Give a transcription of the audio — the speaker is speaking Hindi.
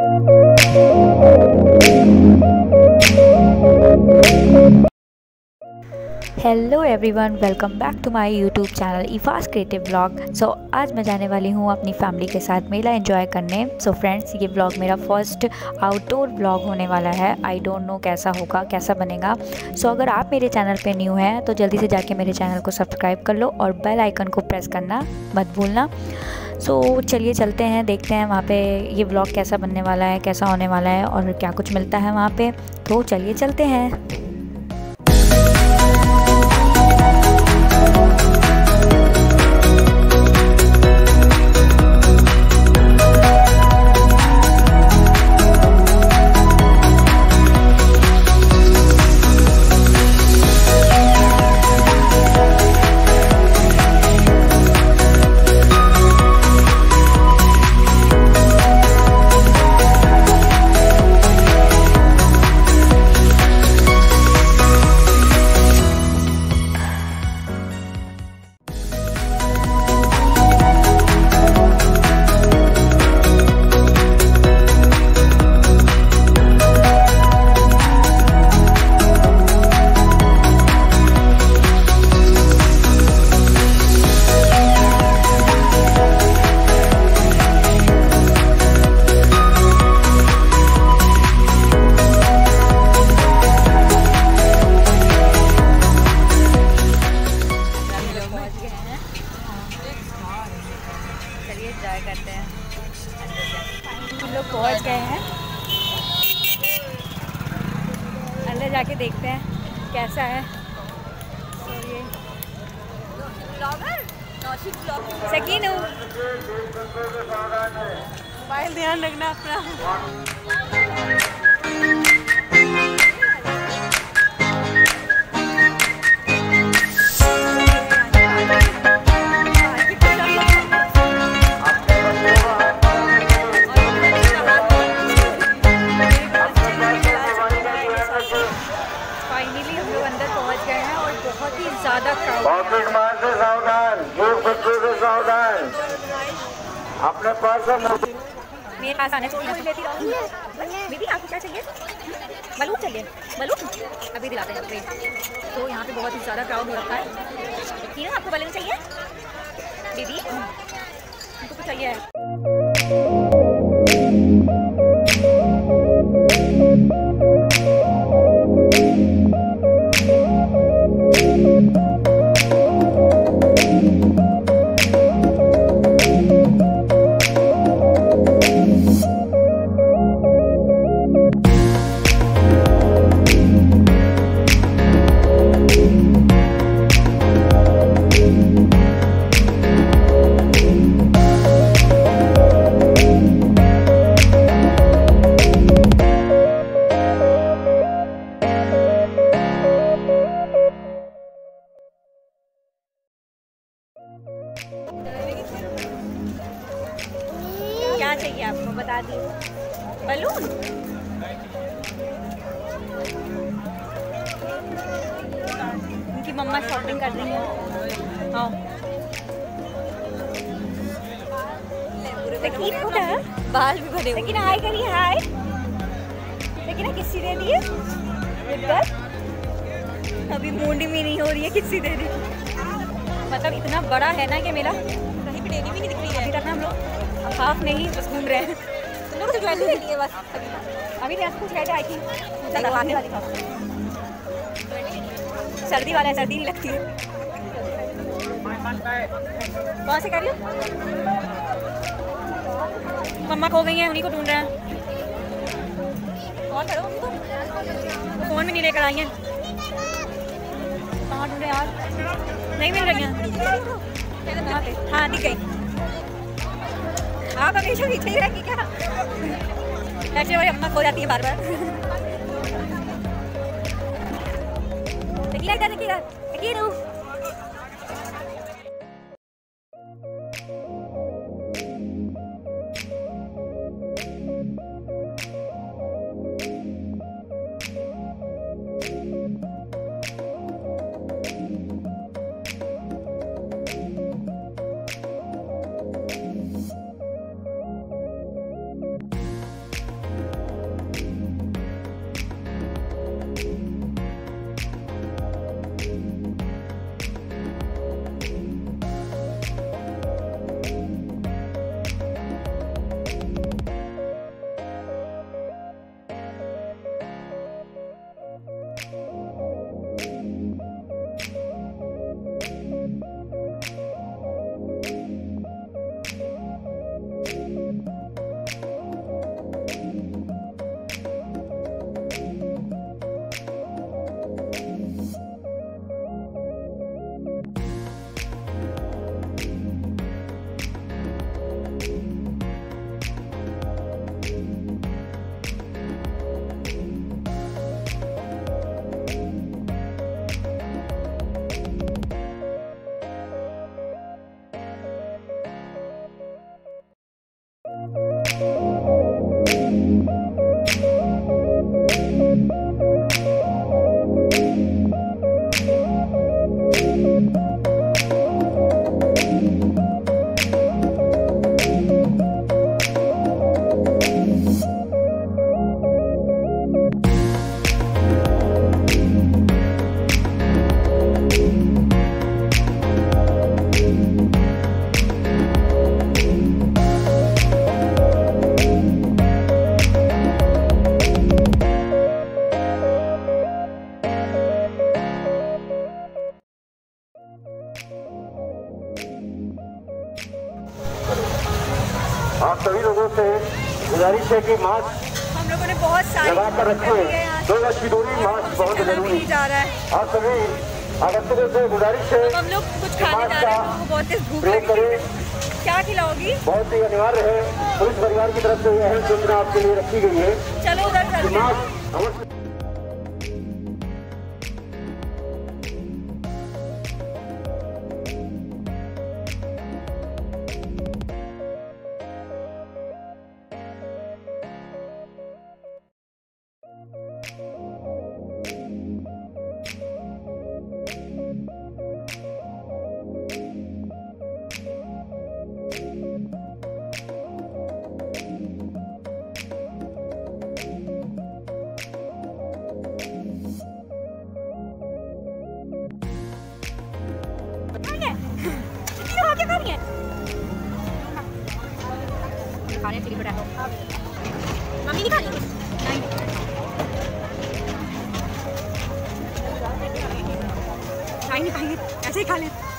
Hello everyone, welcome back to my YouTube channel Efas creative vlog. So आज मैं जाने वाली हूँ अपनी फैमिली के साथ मेला एंजॉय करने। सो फ्रेंड्स, ये व्लॉग मेरा फर्स्ट आउटडोर व्लॉग होने वाला है। आई डोंट नो कैसा होगा, कैसा बनेगा। सो अगर आप मेरे चैनल पे न्यू हैं तो जल्दी से जाके मेरे चैनल को सब्सक्राइब कर लो और बेल आइकन को प्रेस करना मत भूलना। सो चलिए चलते हैं, देखते हैं वहाँ पे ये व्लॉग कैसा बनने वाला है, कैसा होने वाला है और क्या कुछ मिलता है वहाँ पे। तो चलिए चलते हैं। एंजॉय करते हैं। हम लोग पहुँच गए हैं, अंदर जाके देखते हैं कैसा है। ये सकीनू, मोबाइल ध्यान रखना अपना। फाइनली हम लोग अंदर पहुंच गए हैं और बहुत ही ज़्यादा पॉकेट मार से सावधान, जेब बच्चों से सावधान, अपने पास मेरे पास आने से लेती रहूँगी। दीदी आपको क्या चाहिए? बलून चाहिए? बलून अभी दिलाते हैं आपको। तो यहाँ पे बहुत ही ज़्यादा क्राउड हो रखा है। ठीक है, आपको बलून चाहिए? दीदी हमको कुछ चाहिए है। क्या चाहिए आपको बता दी? बलून? उनकी मम्मा शॉपिंग कर रही है। हाँ लेकिन बाल भी भरे, लेकिन हाय करिए, हाय। लेकिन किस्सी दे दिए अभी मुंडी में नहीं हो रही है, किस्सी दे दी। मतलब इतना बड़ा है ना कि मेला कहीं भी डेरी भी नहीं दिख रही है। करना हम लोग हाफ नहीं बस घूम रहे हैं। तुम लोग तो ज्वेलरी ले लिए बस अभी नहीं, कुछ कहते आई थी वाली सर्दी वाला है, सर्दी नहीं लगती है। कौन से कर लो? मम्मा खो गई हैं, उन्हीं को ढूंढ रहे हैं। और करो, तो फोन भी नहीं लेकर आई हैं। कहाँ ढूंढे यार? नहीं मिल रही हैं। कहाँ पे? हाँ दिख गई। आप हमेशा पीछे ही रहेंगी क्या? ऐसे मेरी अम्मा खो जाती है बार बार। देखिए गुजारिश है कि मास्क हम लोगों ने बहुत सारी लगा कर रखें, 2 गज की दूरी, मास्क बहुत जरूरी जा रहा है और सभी आगंतुकों से गुजारिश है हम लोग कुछ खाने जा रहे हैं, बहुत तेज भूख प्रयोग लगी है। करें। क्या खिलाओगी? बहुत ही अनिवार्य है, पुलिस परिवार की तरफ से यह अहम सूचना आपके लिए रखी गई है। चलो उधर चलते हैं। मास्क अवश्य मम्मी नहीं खानी? नहीं खाएंगे, खाएंगे, ऐसे ही खा ले।